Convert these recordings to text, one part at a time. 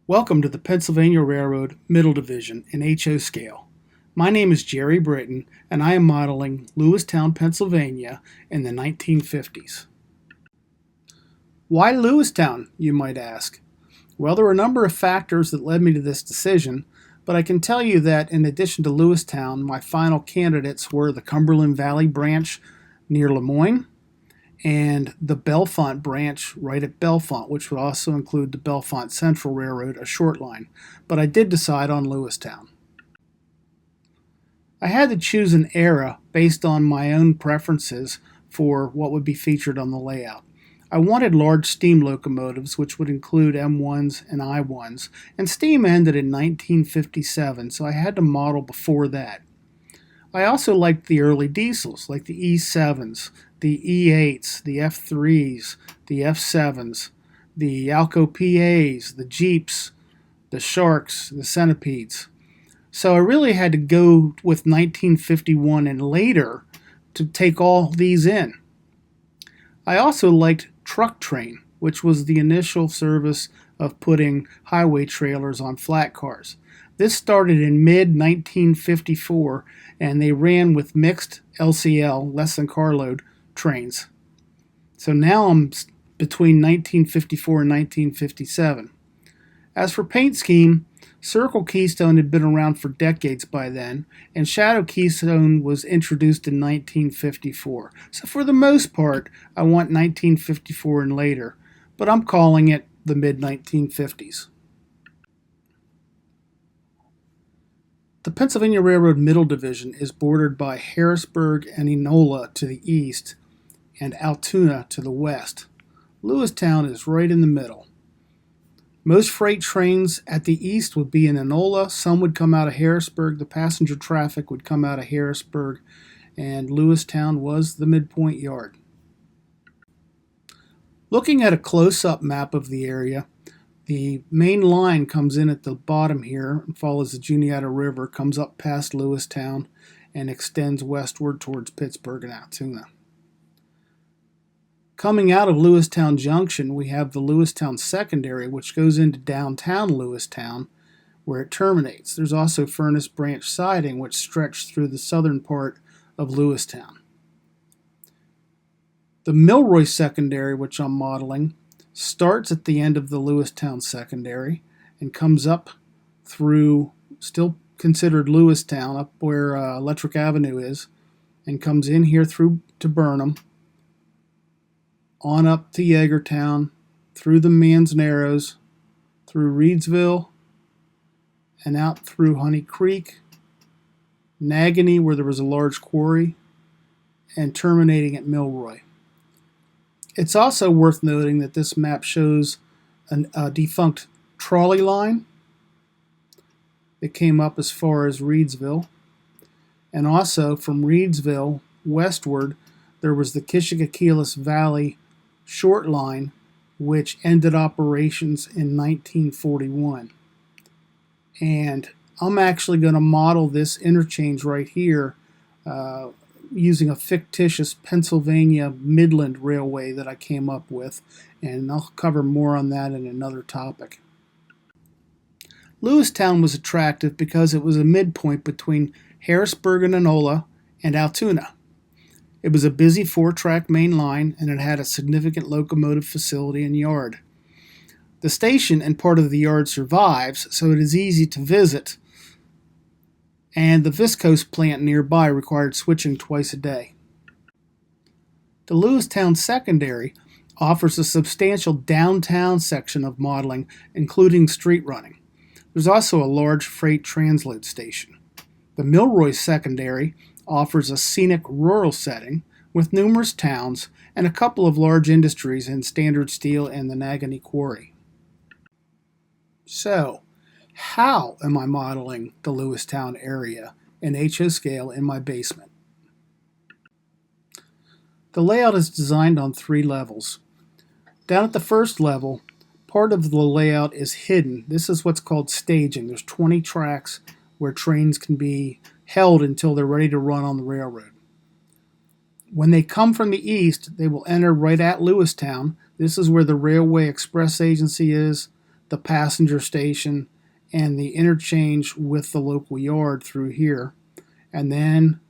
Welcome to the Pennsylvania Railroad Middle Division in HO scale. My name is Jerry Britton, and I am modeling Lewistown, Pennsylvania in the 1950s. Why Lewistown, you might ask? Well, there were a number of factors that led me to this decision, but I can tell you that in addition to Lewistown, my final candidates were the Cumberland Valley branch near Lemoyne, and the Bellefonte branch right at Bellefonte, which would also include the Bellefonte Central Railroad, a short line. But I did decide on Lewistown. I had to choose an era based on my own preferences for what would be featured on the layout. I wanted large steam locomotives, which would include M1s and I1s, and steam ended in 1957, so I had to model before that. I also liked the early diesels, like the E7s, the E8s, the F3s, the F7s, the Alco PAs, the Jeeps, the Sharks, the Centipedes. So I really had to go with 1951 and later to take all these in. I also liked truck train, which was the initial service of putting highway trailers on flat cars. This started in mid-1954, and they ran with mixed LCL, less than carload, trains. So now I'm between 1954 and 1957. As for paint scheme, Circle Keystone had been around for decades by then, and Shadow Keystone was introduced in 1954. So for the most part, I want 1954 and later, but I'm calling it the mid-1950s. The Pennsylvania Railroad Middle Division is bordered by Harrisburg and Enola to the east and Altoona to the west. Lewistown is right in the middle. Most freight trains at the east would be in Enola. Some would come out of Harrisburg. The passenger traffic would come out of Harrisburg, and Lewistown was the midpoint yard. Looking at a close-up map of the area, the main line comes in at the bottom here and follows the Juniata River, comes up past Lewistown, and extends westward towards Pittsburgh and Altoona. Coming out of Lewistown Junction, we have the Lewistown Secondary, which goes into downtown Lewistown, where it terminates. There's also Furnace Branch siding, which stretched through the southern part of Lewistown. The Milroy Secondary, which I'm modeling, starts at the end of the Lewistown Secondary and comes up through, still considered Lewistown, up where Electric Avenue is, and comes in here through to Burnham, on up to Yeagertown, through the Man's Narrows, through Reedsville, and out through Honey Creek, Nagany, where there was a large quarry, and terminating at Milroy. It's also worth noting that this map shows a defunct trolley line that came up as far as Reedsville. And also from Reedsville westward, there was the Kishigakilis Valley short line, which ended operations in 1941. And I'm actually going to model this interchange right here using a fictitious Pennsylvania Midland Railway that I came up with, and I'll cover more on that in another topic. Lewistown was attractive because it was a midpoint between Harrisburg and Enola and Altoona. It was a busy four-track main line, and it had a significant locomotive facility and yard. The station and part of the yard survives, so it is easy to visit, and the viscose plant nearby required switching twice a day. The Lewistown Secondary offers a substantial downtown section of modeling, including street running. There's also a large freight transload station. The Milroy Secondary offers a scenic rural setting with numerous towns and a couple of large industries in Standard Steel and the Nagany Quarry. So, how am I modeling the Lewistown area in HO scale in my basement? The layout is designed on 3 levels. Down at the first level, part of the layout is hidden. This is what's called staging. There's 20 tracks where trains can be held until they're ready to run on the railroad. When they come from the east, they will enter right at Lewistown. This is where the Railway Express Agency is, the passenger station, and the interchange with the local yard through here, and then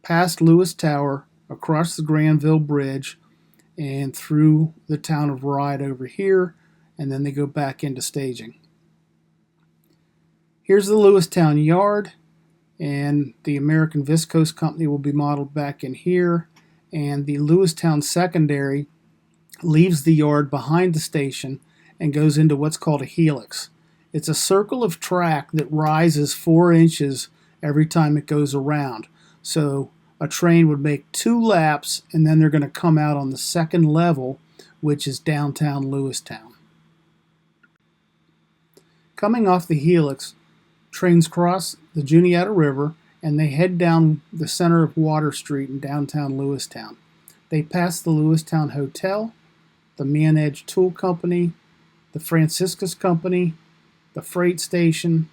past Lewis Tower, across the Granville Bridge, and through the town of Ryde over here, and then they go back into staging. Here's the Lewistown yard, and the American Viscose Company will be modeled back in here, and the Lewistown secondary leaves the yard behind the station and goes into what's called a helix. It's a circle of track that rises 4 inches every time it goes around. So a train would make 2 laps, and then they're going to come out on the second level, which is downtown Lewistown. Coming off the helix, trains cross the Juniata River and they head down the center of Water Street in downtown Lewistown. They pass the Lewistown Hotel, the Man Edge Tool Company, the Franciscus Company, the freight station,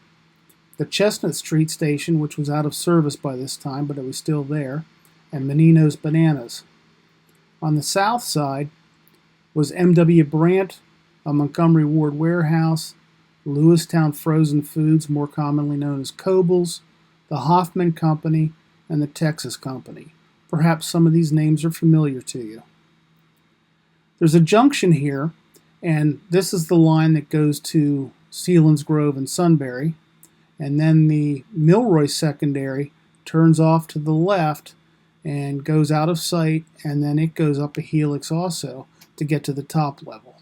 the Chestnut Street station, which was out of service by this time, but it was still there, and Menino's Bananas. On the south side was M.W. Brandt, a Montgomery Ward warehouse, Lewistown Frozen Foods, more commonly known as Cobles, the Hoffman Company, and the Texas Company. Perhaps some of these names are familiar to you. There's a junction here, and this is the line that goes to Sealands Grove and Sunbury, and then the Milroy secondary turns off to the left and goes out of sight, and then it goes up a helix also to get to the top level.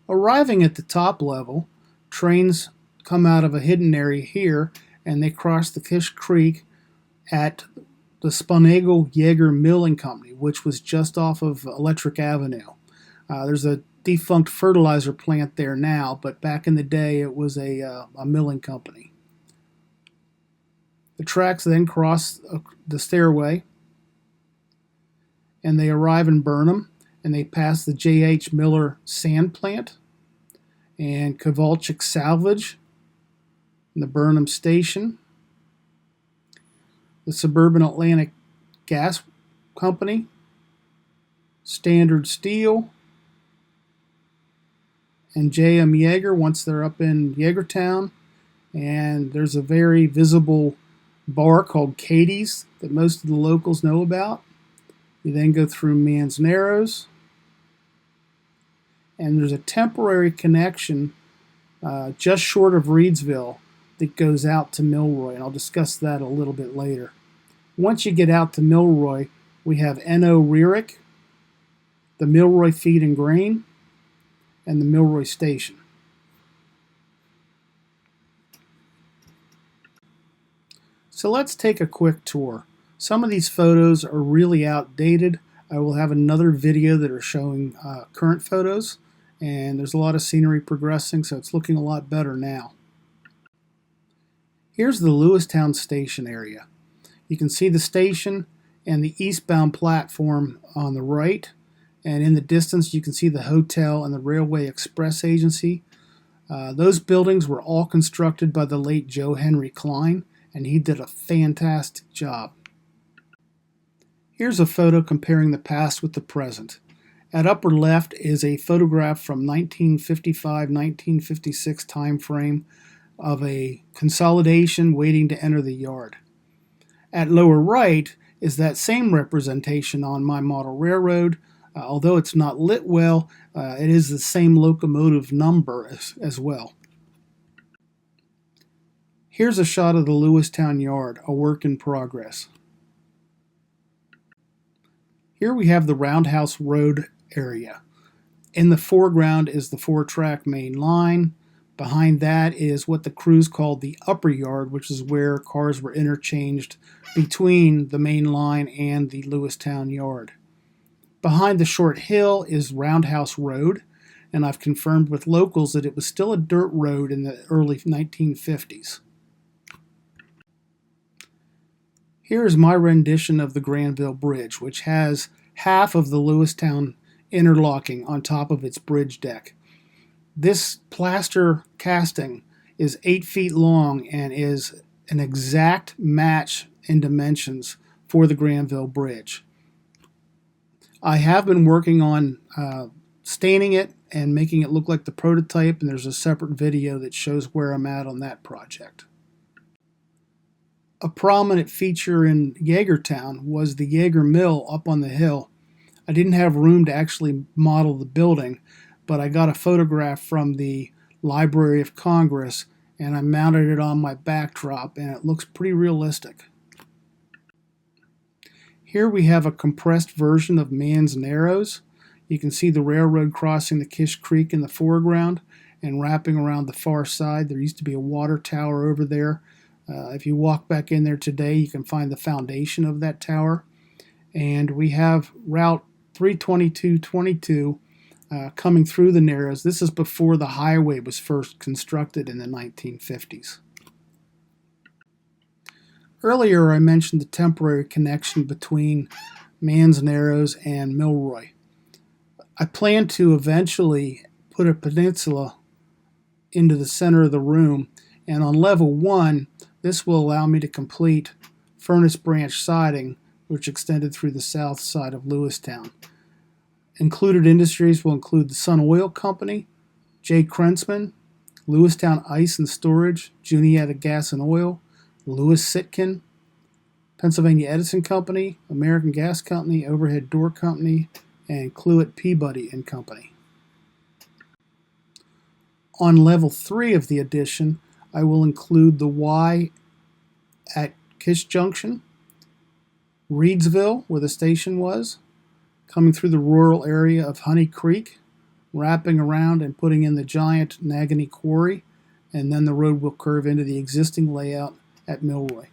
Arriving at the top level, trains come out of a hidden area here, and they cross the Fish Creek at the Spunagle Yeager Milling Company, which was just off of Electric Avenue. There's a defunct fertilizer plant there now, but back in the day it was a milling company. The tracks then cross the stairway, and they arrive in Burnham, and they pass the J.H. Miller Sand Plant and Kowalczyk Salvage, and the Burnham Station, the Suburban Atlantic Gas Company, Standard Steel, and J.M. Yeager once they're up in Yeagertown. And there's a very visible bar called Katie's that most of the locals know about. You then go through Manzaneros, and there's a temporary connection just short of Reedsville that goes out to Milroy, and I'll discuss that a little bit later. Once you get out to Milroy, we have N.O. Rearick, the Milroy Feed and Grain, and the Milroy Station. So let's take a quick tour. Some of these photos are really outdated. I will have another video that are showing current photos, and there's a lot of scenery progressing, so it's looking a lot better now. Here's the Lewistown station area. You can see the station and the eastbound platform on the right, and in the distance you can see the hotel and the Railway Express Agency. Those buildings were all constructed by the late Joe Henry Klein, and he did a fantastic job. Here's a photo comparing the past with the present. At upper left is a photograph from 1955-1956 time frame of a consolidation waiting to enter the yard. At lower right is that same representation on my model railroad. Although it's not lit well, it is the same locomotive number as well. Here's a shot of the Lewistown yard, a work in progress. Here we have the Roundhouse Road area. In the foreground is the 4-track main line. Behind that is what the crews called the upper yard, which is where cars were interchanged between the main line and the Lewistown yard. Behind the short hill is Roundhouse Road, and I've confirmed with locals that it was still a dirt road in the early 1950s. Here is my rendition of the Granville Bridge, which has half of the Lewistown interlocking on top of its bridge deck. This plaster casting is 8 feet long and is an exact match in dimensions for the Granville Bridge. I have been working on staining it and making it look like the prototype, and there's a separate video that shows where I'm at on that project. A prominent feature in Yeagertown was the Yeager Mill up on the hill. I didn't have room to actually model the building, but I got a photograph from the Library of Congress and I mounted it on my backdrop, and it looks pretty realistic. Here we have a compressed version of Man's Narrows. You can see the railroad crossing the Kish Creek in the foreground and wrapping around the far side. There used to be a water tower over there. If you walk back in there today, you can find the foundation of that tower. And we have Route 32222 coming through the Narrows. This is before the highway was first constructed in the 1950s. Earlier I mentioned the temporary connection between Man's Narrows and Milroy. I plan to eventually put a peninsula into the center of the room, and on level 1 this will allow me to complete furnace branch siding, which extended through the south side of Lewistown. Included industries will include the Sun Oil Company, J. Krensman, Lewistown Ice and Storage, Juniata Gas and Oil, Lewis Sitkin, Pennsylvania Edison Company, American Gas Company, Overhead Door Company, and Cluett Peabody and Company. On level 3 of the addition, I will include the Y at Kish Junction, Reedsville, where the station was, coming through the rural area of Honey Creek, wrapping around and putting in the giant Nagany Quarry, and then the road will curve into the existing layout at Milroy.